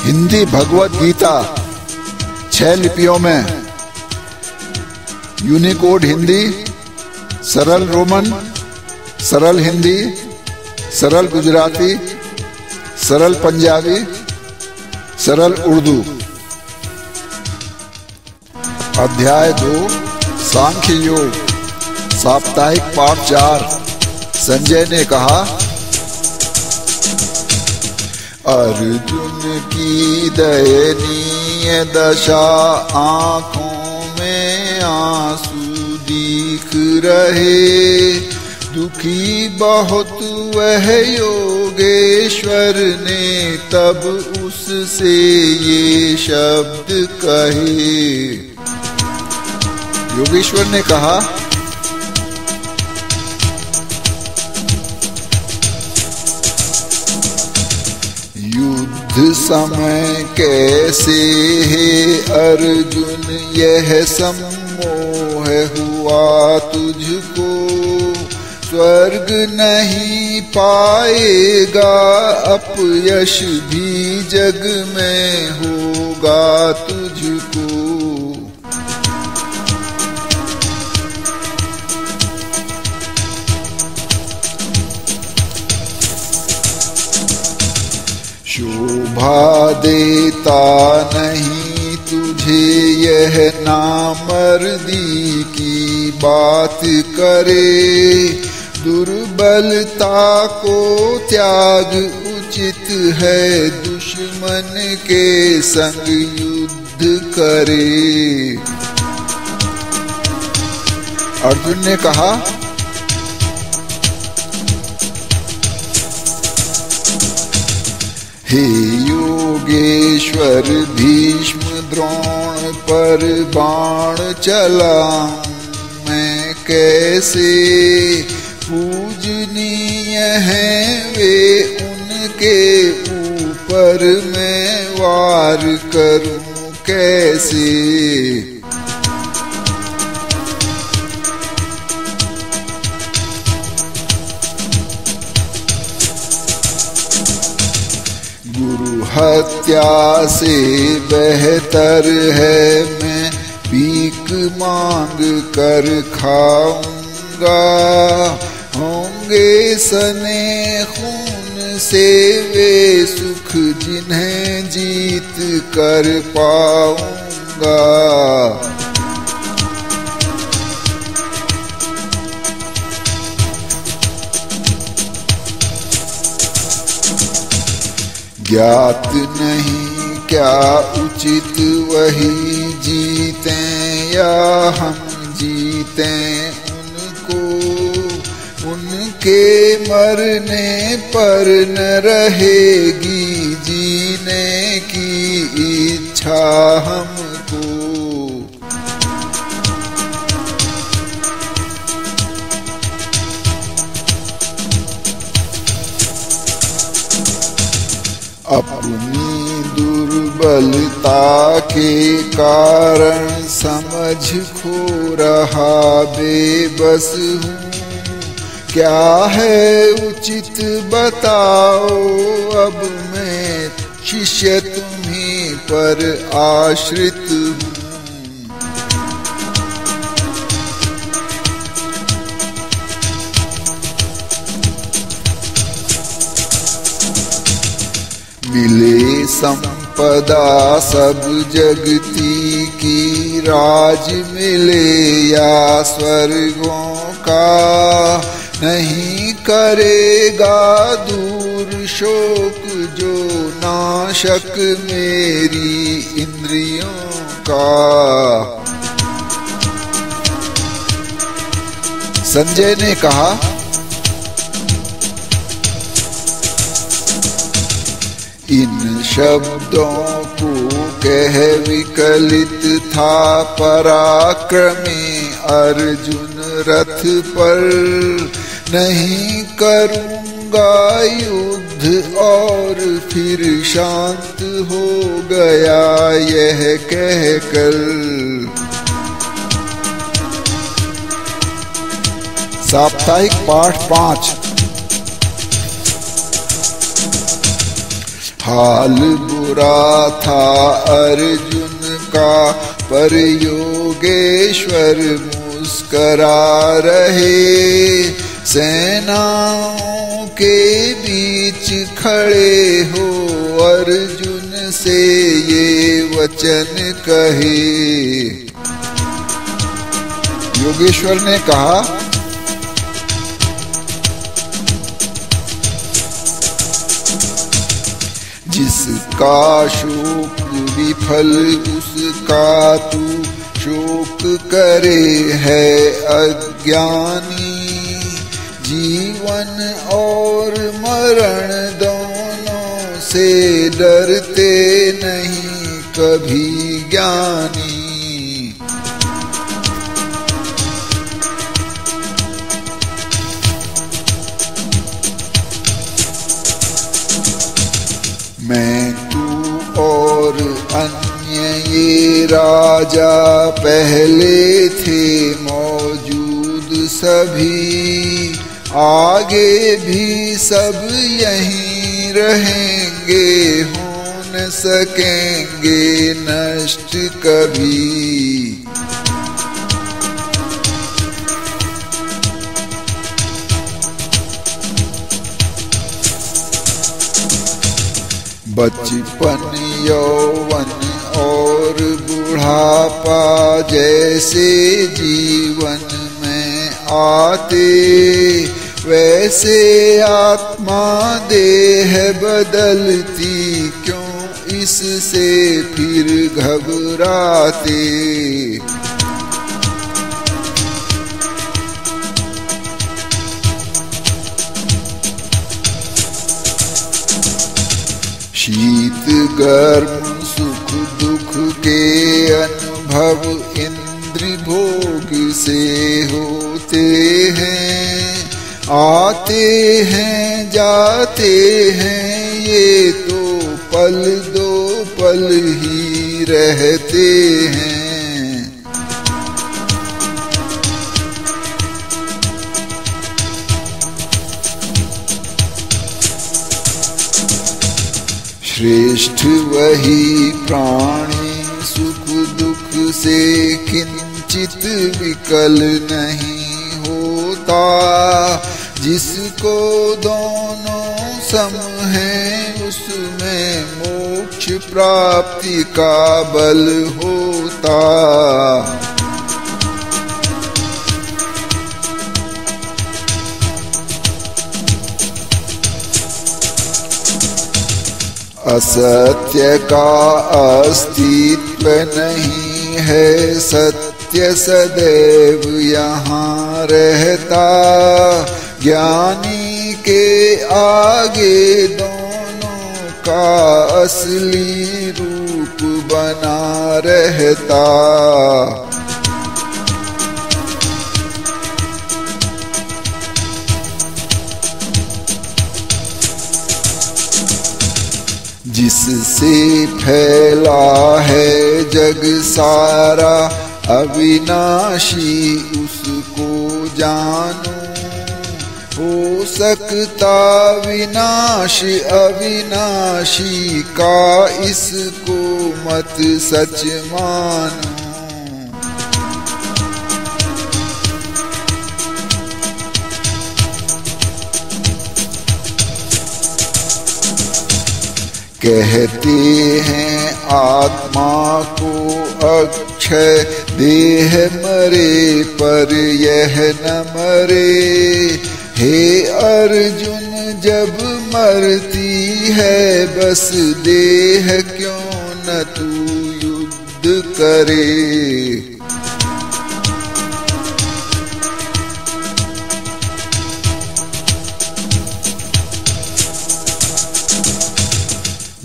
हिंदी भगवत गीता 6 लिपियों में, यूनिकोड हिंदी, सरल रोमन, सरल हिंदी, सरल गुजराती, सरल पंजाबी, सरल उर्दू। अध्याय 2 सांख्य योग, साप्ताहिक पाठ 4। संजय ने कहा, अर्जुन की दयनीय दशा, आंखों में आंसू दिख रहे, दुखी बहुत वह योगेश्वर ने, तब उससे ये शब्द कहे। योगेश्वर ने कहा, युद्ध समय कैसे है अर्जुन, यह सम्मोह हुआ तुझको, स्वर्ग नहीं पाएगा, अपयश भी जग में होगा तुझको। शोभा देता नहीं तुझे यह नामर्दी की बात करे, दुर्बलता को त्याग उचित है, दुश्मन के संग युद्ध करे। अर्जुन ने कहा, हे योगेश्वर, भीष्म द्रोण पर बाण चलाऊं मैं कैसे, पूजनीय हैं वे, उनके ऊपर मैं वार करूं कैसे। गुरु हत्या से बेहतर है मैं भीख मांग कर खाऊंगा, होंगे सने खून से वे सुख, जिन्हें जीत कर पाऊंगा। ज्ञात नहीं क्या उचित, वही जीते या हम जीते उनको, उनके मरने पर न रहेगी जीने की इच्छा हमको। अपनी दुर्बलता के कारण समझ खो रहा बेबस हूँ, क्या है उचित बताओ, अब मैं शिष्य तुम्हीं पर आश्रित हूँ। मिले संपदा सब जगती की, राज मिले या स्वर्गों का, नहीं करेगा दूर शोक जो नाशक मेरी इंद्रियों का। संजय ने कहा, इन शब्दों को कह विकलित था पराक्रमी अर्जुन रथ पर, नहीं करूंगा युद्ध, और फिर शांत हो गया यह कहकर। साप्ताहिक पाठ 5। हाल बुरा था अर्जुन का, पर योगेश्वर मुस्करा रहे। सेनाओं के बीच खड़े हो अर्जुन से ये वचन कहे। योगेश्वर ने कहा, जिसका शोक विफल उसका तू शोक करे है अज्ञानी। जीवन और मरण दोनों से डरते नहीं कभी ज्ञानी। मैं तू और अन्य ये राजा पहले थे मौजूद सभी, आगे भी सब यहीं रहेंगे, हो न सकेंगे नष्ट कभी। बचपन यौवन और बुढ़ापा जैसे जीवन में आते, वैसे आत्मा देह बदलती, क्यों इससे फिर घबराते। शीत गर्म सुख दुख के अनुभव इंद्र भोग से होते हैं, आते हैं जाते हैं ये तो पल दो पल ही रहते हैं। श्रेष्ठ वही प्राणी सुख दुख से किंचित विकल नहीं होता, जिसको दोनों सम है उसमें मोक्ष प्राप्ति का बल होता। असत्य का अस्तित्व नहीं है, सत्य सदैव यहाँ रहता। ज्ञानी के आगे दोनों का असली रूप बना रहता। जिससे फैला है जग सारा, अविनाशी उसको जानो। हो सकता विनाश अविनाशी का, इसको मत सच मानो। कहते हैं आत्मा को अक्षय, देह मरे पर यह न मरे। हे अर्जुन जब मरती है बस देह, क्यों न तू युद्ध करे।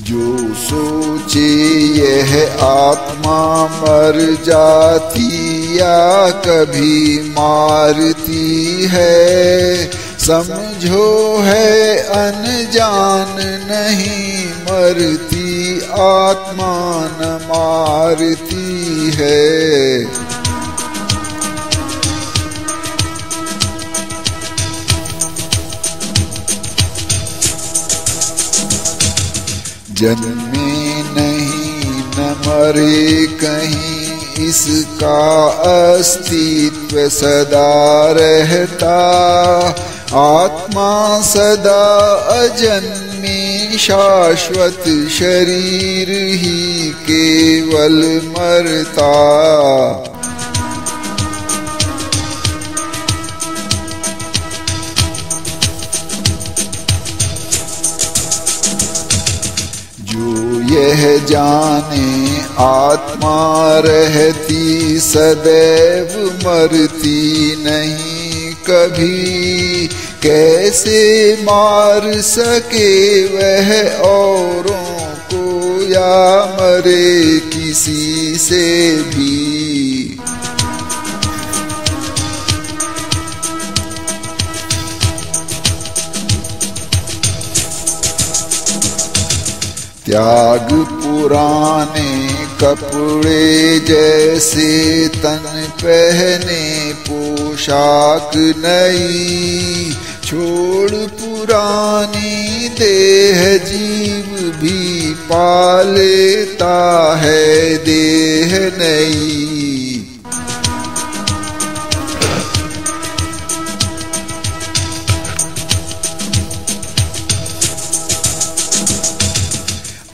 जो सोचे यह आत्मा मर जाती या कभी मारती है, समझो है अनजान नहीं मरती, आत्मा न मारती है। जन्मे नहीं न मरे कहीं, इसका अस्तित्व सदा रहता। आत्मा सदा अजन्मी शाश्वत, शरीर ही केवल मरता। जो यह जाने आत्मा रहती सदैव, मरती नहीं कभी। कैसे मार सके वह औरों को, या मरे किसी से भी। त्याग पुराने कपड़े जैसे, तन पहने पोशाक नई। छोड़ पुरानी देह, जीव भी पा लेता है देह नई।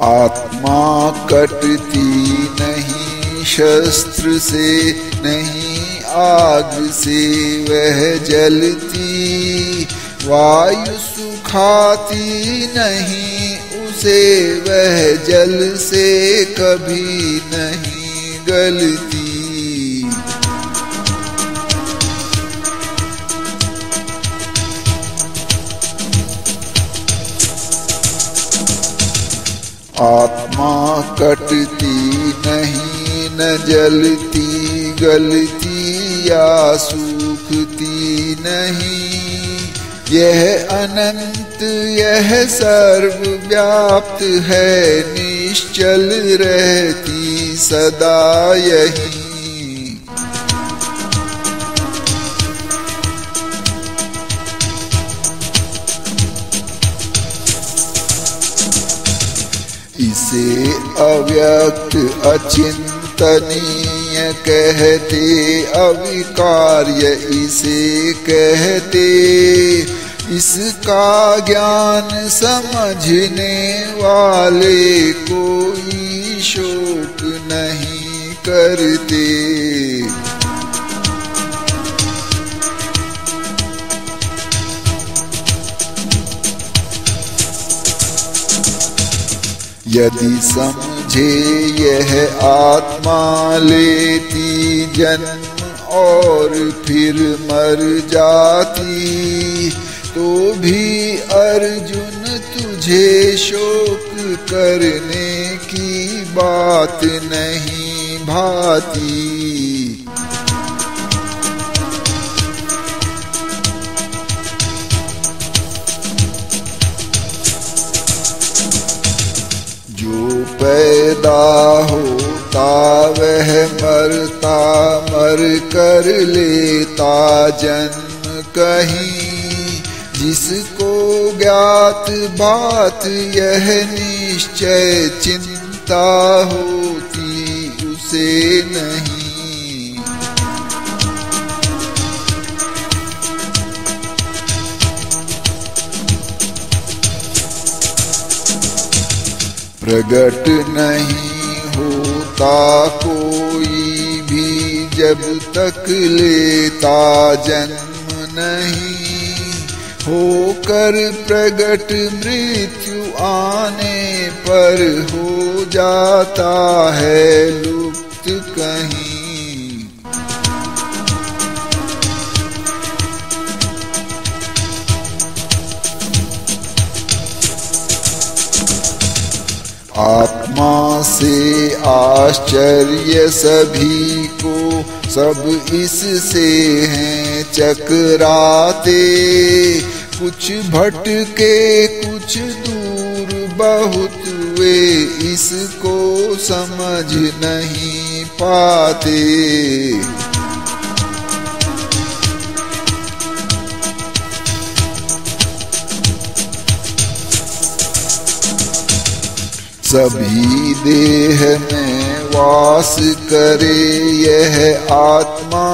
आत्मा कटती नहीं शस्त्र से, नहीं आग से वह जलती। वायु सुखाती नहीं उसे, वह जल से कभी नहीं गलती। आत्मा कटती नहीं, न जलती गलती या सूखती नहीं। यह अनंत यह सर्वव्याप्त है, निश्चल रहती सदा यही। इसे अव्यक्त अचिंतनीय कहते, अविकार्य इसे कहते। इसका ज्ञान समझने वाले कोई शोक नहीं करते। यदि समझे यह आत्मा लेती जन्म और फिर मर जाती, तो भी अर्जुन तुझे शोक करने की बात नहीं भाती। जो पैदा होता वह मरता, मर कर लेता जन्म कहीं। जिसको ज्ञात बात यह निश्चय, चिंता होती उसे नहीं। प्रगट नहीं होता कोई भी, जब तक लेता जन्म नहीं। होकर प्रगट मृत्यु आने पर, हो जाता है लुप्त कहीं। आत्मा से आश्चर्य सभी को, सब इससे हैं चकराते। कुछ भटके कुछ दूर बहुत, वे इसको समझ नहीं पाते। सभी देह में वास करे, यह आत्मा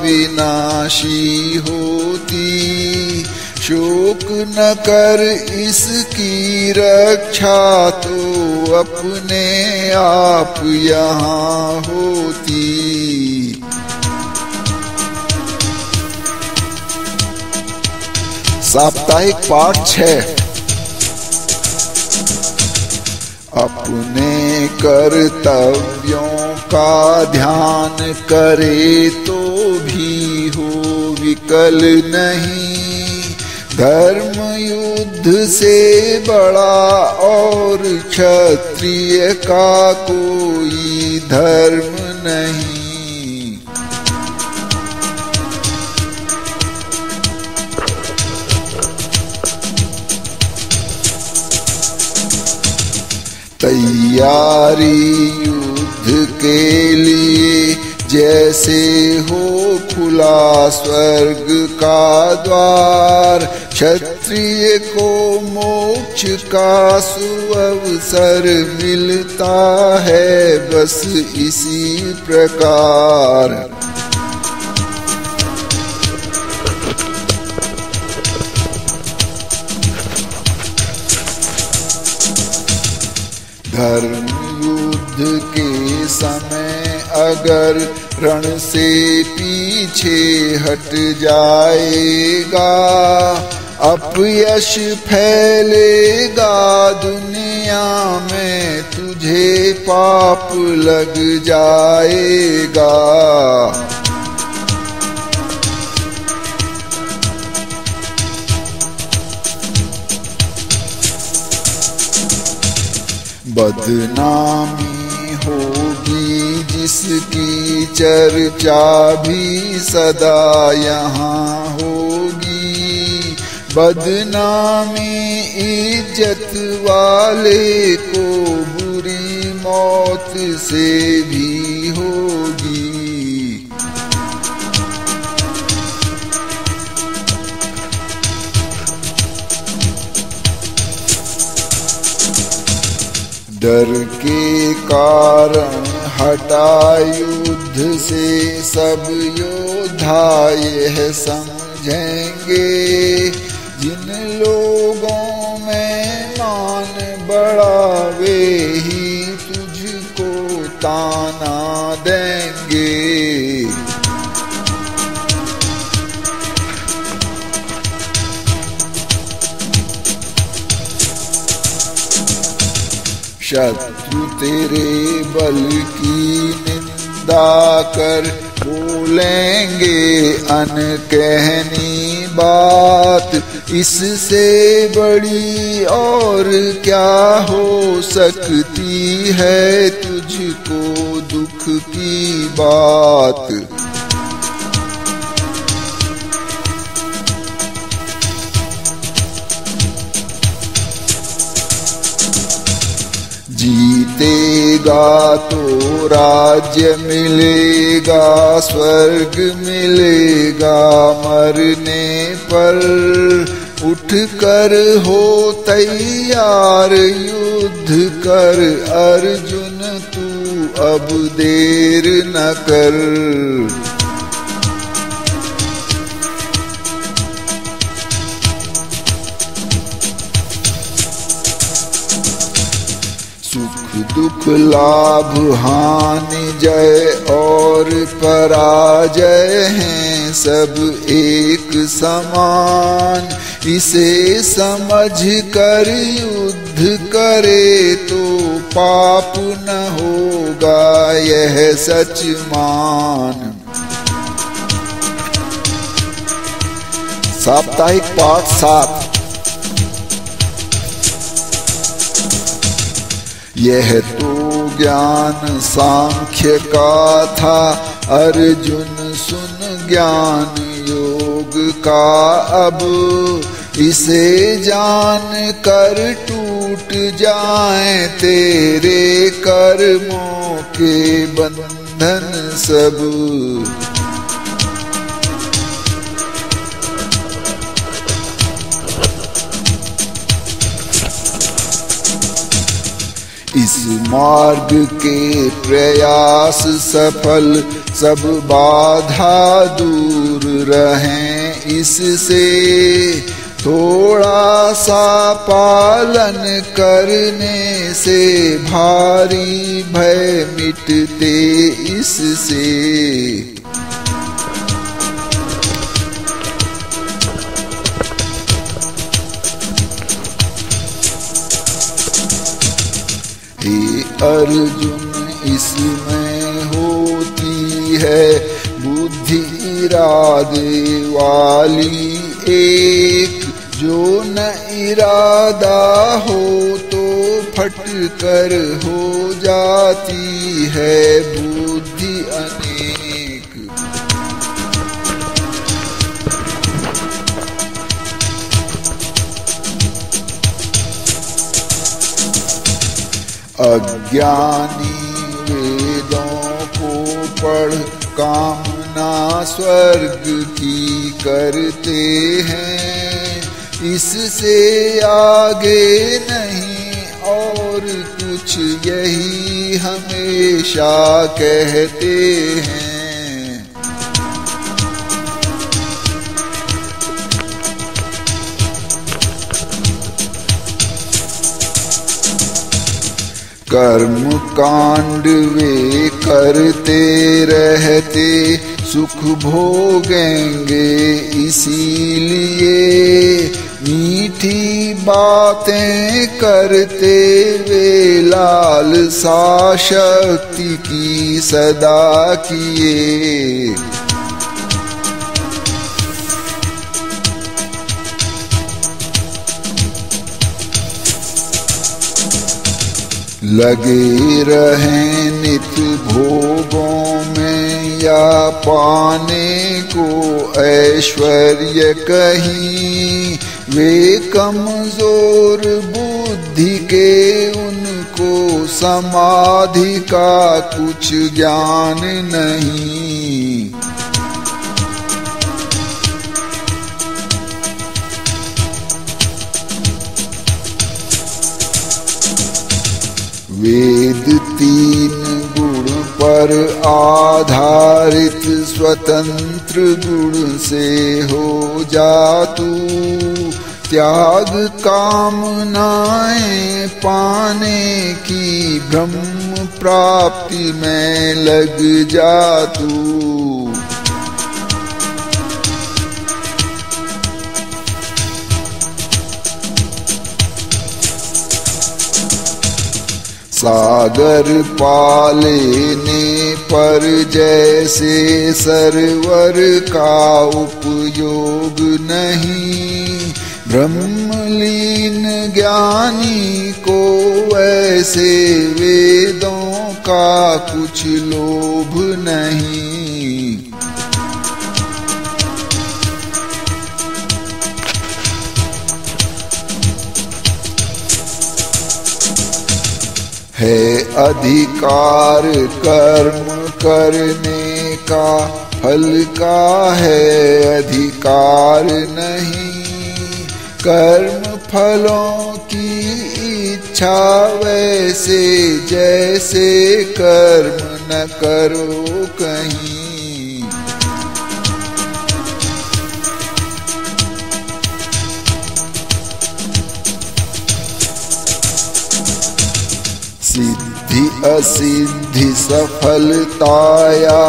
विनाशी होती। शोक न कर इसकी रक्षा, तो अपने आप यहाँ होती। साप्ताहिक पाठ 6। अपने कर्तव्यों का ध्यान करे तो भी हो विकल नहीं। धर्म युद्ध से बड़ा और क्षत्रिय का कोई धर्म नहीं। तैयारी युद्ध के लिए, जैसे हो खुला स्वर्ग का द्वार। क्षत्रिय को मोक्ष का सुअवसर मिलता है, बस इसी प्रकार। धर्म युद्ध के समय अगर रण से पीछे हट जाएगा, अपयश फैलेगा दुनिया में, तुझे पाप लग जाएगा। बदनामी होगी जिसकी चर्चा भी सदा यहाँ होगी। बदनामी इज्जत वाले को बुरी मौत से भी होगी। डर के कारण हटा युद्ध से सब योद्धा यह समझेंगे। जिन लोगों में मान बड़ा, वे ही तुझको ताना देंगे। शत्रु तेरे बल की निंदा कर बोलेंगे अनकहनी बात। इससे बड़ी और क्या हो सकती है तुझको दुख की बात। जीतेगा तो राज्य मिलेगा, स्वर्ग मिलेगा मरने पर। उठ कर हो तैयार युद्ध कर, अर्जुन तू अब देर न कर। सुख दुख लाभ हानि जय और पराजय हैं सब एक समान। इसे समझ कर युद्ध करे तो पाप न होगा यह सच मान। साप्ताहिक पाठ 7। यह तो ज्ञान सांख्य का था, अर्जुन सुन ज्ञान योग का अब। इसे जान कर टूट जाएं तेरे कर्मों के बंधन सब। इस मार्ग के प्रयास सफल, सब बाधा दूर रहें इससे। थोड़ा सा पालन करने से भारी भय मिटते इससे। हे अर्जुन, इसमें होती है बुद्धि इरादे वाली एक, जो न इरादा हो तो फट कर हो जाती है बुद्धि अनेक। अज्ञानी वेदों को पढ़ कामना स्वर्ग की करते हैं, इससे आगे नहीं और कुछ यही हमेशा कहते हैं। कर्म कांड वे करते रहते, सुख भोगेंगे इसीलिए। मीठी बातें करते वे लालसा शक्ति की सदा किए। लगे रहें नित भोगों में, या पाने को ऐश्वर्य कहीं। वे कमजोर बुद्धि के, उनको समाधि का कुछ ज्ञान नहीं। वेद तीन गुण पर आधारित, स्वतंत्र गुण से हो जा तू। त्याग कामनाएं पाने की, ब्रह्म प्राप्ति में लग जा तू। सागर पालेने पर जैसे सरवर का उपयोग नहीं, ब्रह्मलीन ज्ञानी को ऐसे वेदों का कुछ लोभ नहीं। है अधिकार कर्म करने का, फल का है अधिकार नहीं। कर्म फलों की इच्छा वैसे, जैसे कर्म न करो कहीं। सिद्धि असिद्धि, सफलता या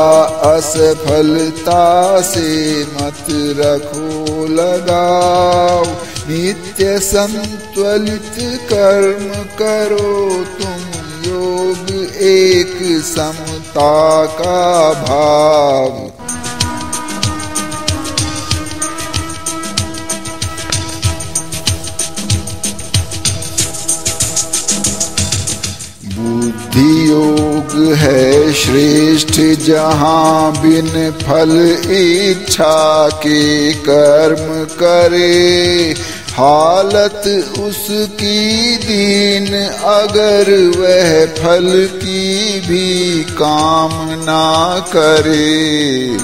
असफलता से मत रखो लगाओ। नित्य संतुलित कर्म करो तुम, योग एक समता का भाव। बुद्धि योग है श्रेष्ठ, जहाँ बिन फल इच्छा के कर्म करे। हालत उसकी दीन, अगर वह फल की भी कामना करे।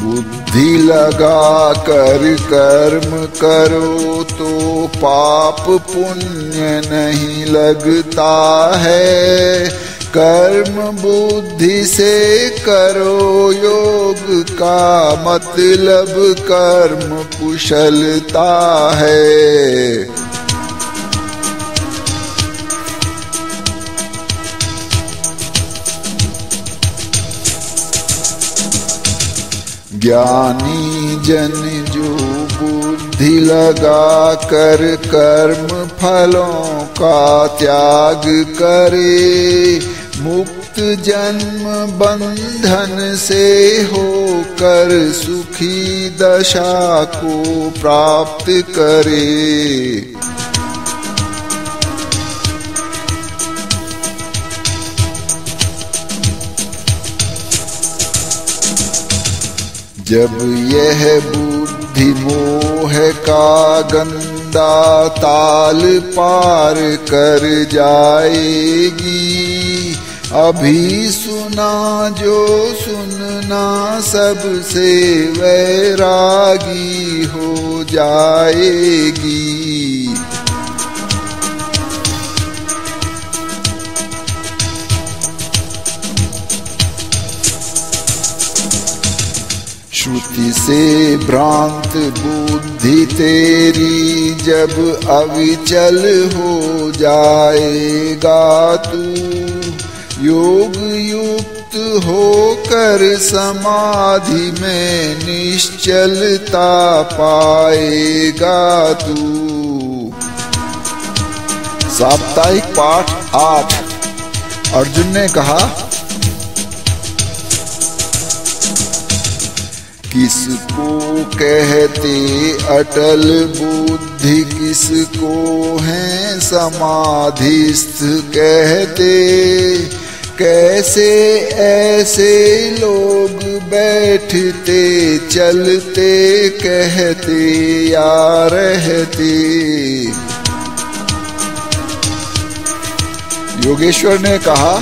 बुद्धि लगा कर कर्म करो तो पाप पुण्य नहीं लगता है। कर्म बुद्धि से करो योग का मतलब कर्म कुशलता है। ज्ञानी जन जो बुद्धि लगा कर कर्म फलों का त्याग करे, मुक्त जन्म बंधन से होकर सुखी दशा को प्राप्त करे। जब यह बुद्धि मोह का गंदा ताल पार कर जाएगी, अभी सुना जो सुनना सबसे वैरागी हो जाएगी। श्रुति से भ्रांत बुद्धि तेरी जब अविचल हो जाएगा तू, योग युक्त होकर समाधि में निश्चलता पाएगा तू। साप्ताहिक पाठ 8। अर्जुन ने कहा, किसको कहते अटल बुद्धि, किसको है समाधिस्थ कहते। कैसे ऐसे लोग बैठते चलते कहते या रहते। योगेश्वर ने कहा,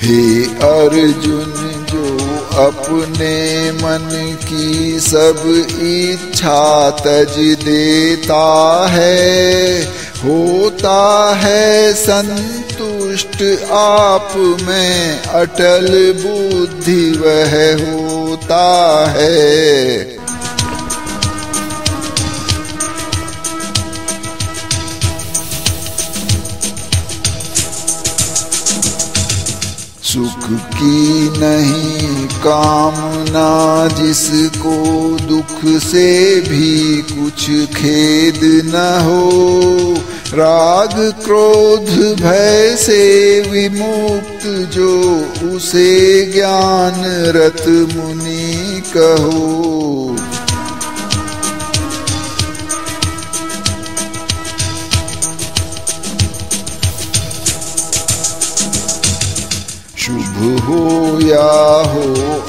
हे अर्जुन जो अपने मन की सब इच्छा तज देता है, होता है संतुष्ट आप में अटल बुद्धि वह होता है। सुख की नहीं कामना जिसको दुख से भी कुछ खेद न हो, राग क्रोध भय से विमुक्त जो उसे ज्ञान रत मुनि कहो। शुभ हो या हो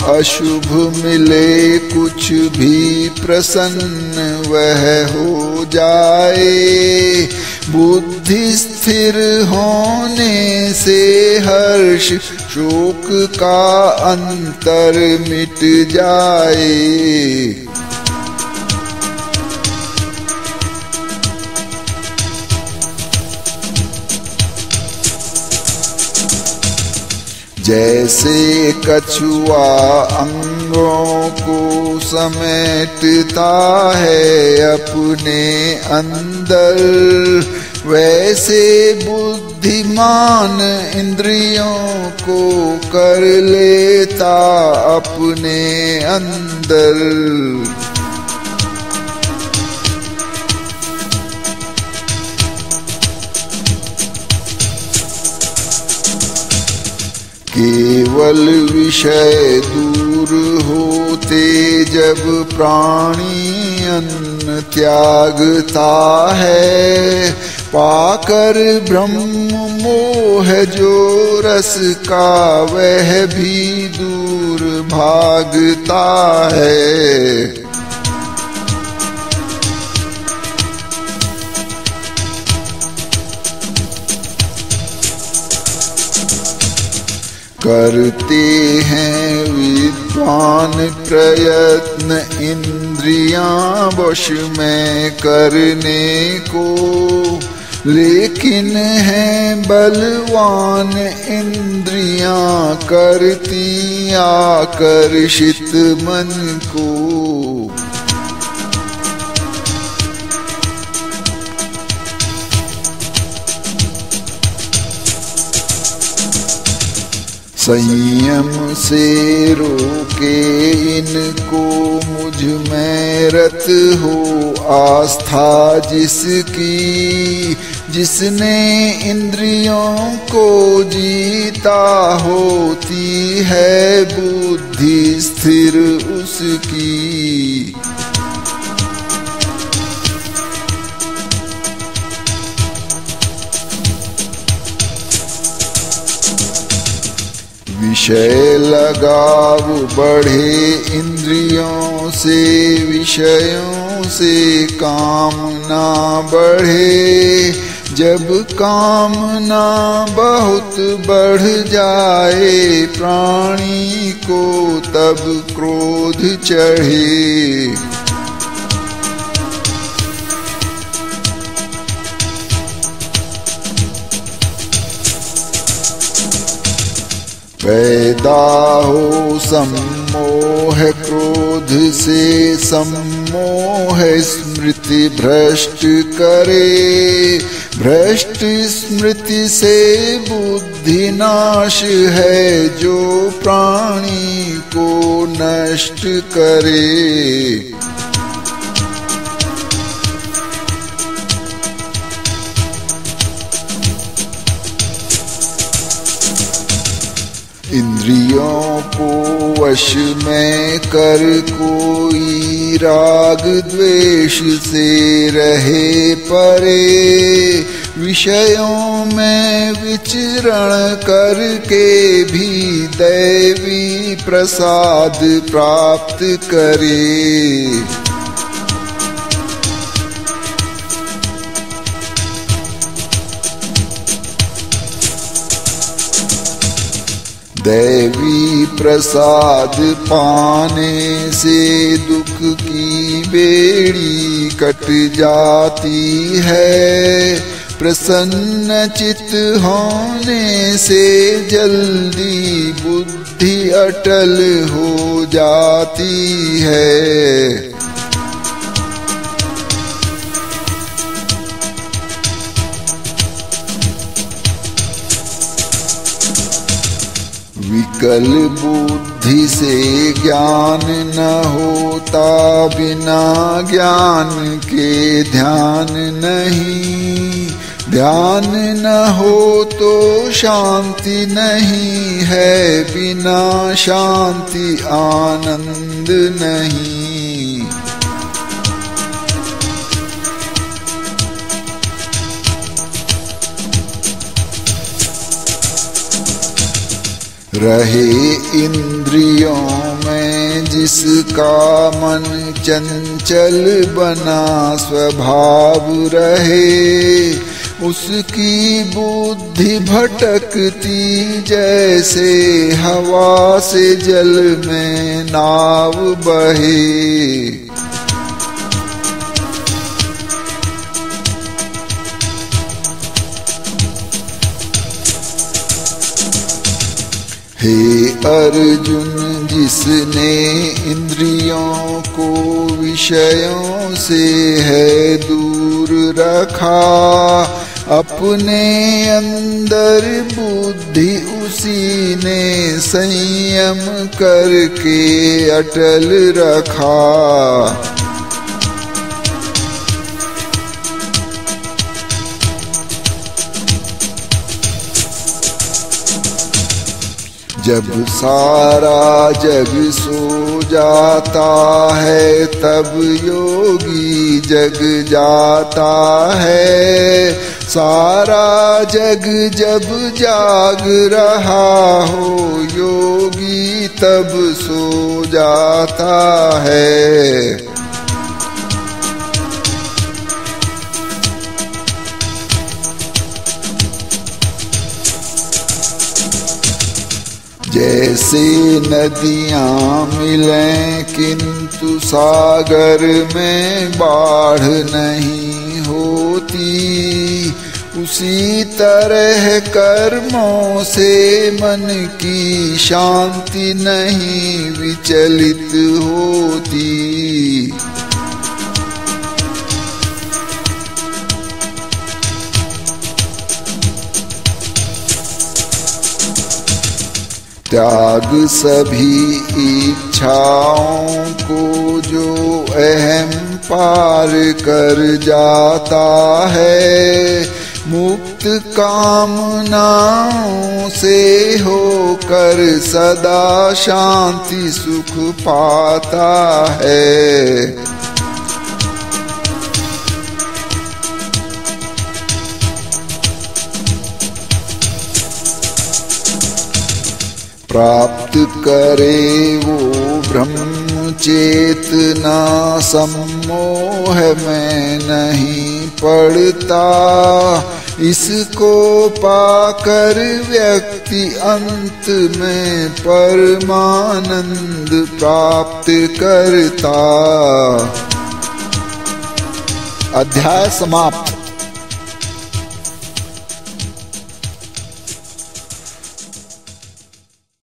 अशुभ मिले कुछ भी प्रसन्न वह हो जाए, बुद्धि स्थिर होने से हर्ष शोक का अंतर मिट जाए। जैसे कछुआ अंगों को समेटता है अपने अंदर, वैसे बुद्धिमान इंद्रियों को कर लेता अपने अंदर। केवल विषय दूर होते जब प्राणी अन्न त्यागता है, पाकर ब्रह्म मोह जो रस का वह भी दूर भागता है। करते हैं विद्वान प्रयत्न इंद्रियां वश में करने को, लेकिन है बलवान इंद्रियां करती आकर्षित मन को। संयम से रोके इनको मुझ में रत हो आस्था जिसकी, जिसने इंद्रियों को जीता होती है बुद्धि स्थिर उसकी। विषय लगाव बढ़े इंद्रियों से, विषयों से कामना बढ़े। जब कामना बहुत बढ़ जाए प्राणी को, तब क्रोध चढ़े। पैदा हो सम्मोह क्रोध से, सम्मोह स्मृति भ्रष्ट करे। भ्रष्ट स्मृति से बुद्धि नाश है, जो प्राणी को नष्ट करे। इंद्रियों को वश में कर कोई राग द्वेष से रहे परे। विषयों में विचरण करके भी दैवी प्रसाद प्राप्त करे। दैवी प्रसाद पाने से दुख की बेड़ी कट जाती है। प्रसन्न चित्त होने से जल्दी बुद्धि अटल हो जाती है। विकल बुद्धि से ज्ञान न होता, बिना ज्ञान के ध्यान नहीं। ध्यान न हो तो शांति नहीं है, बिना शांति आनंद नहीं। रहे इंद्रियों में जिसका मन चंचल बना स्वभाव रहे, उसकी बुद्धि भटकती जैसे हवा से जल में नाव बहे। हे अर्जुन, जिसने इंद्रियों को विषयों से है दूर रखा, अपने अंदर बुद्धि उसी ने संयम करके अटल रखा। जब सारा जग सो जाता है, तब योगी जग जाता है। सारा जग जब जाग रहा हो, योगी तब सो जाता है। जैसे नदियाँ मिलें किंतु सागर में बाढ़ नहीं होती, उसी तरह कर्मों से मन की शांति नहीं विचलित होती। त्याग सभी इच्छाओं को जो अहम पार कर जाता है, मुक्त कामनाओं से होकर सदा शांति सुख पाता है। प्राप्त करे वो ब्रह्म चेतना, सम्मोह में नहीं पड़ता, इसको पाकर व्यक्ति अंत में परमानंद प्राप्त करता। अध्याय समाप्त।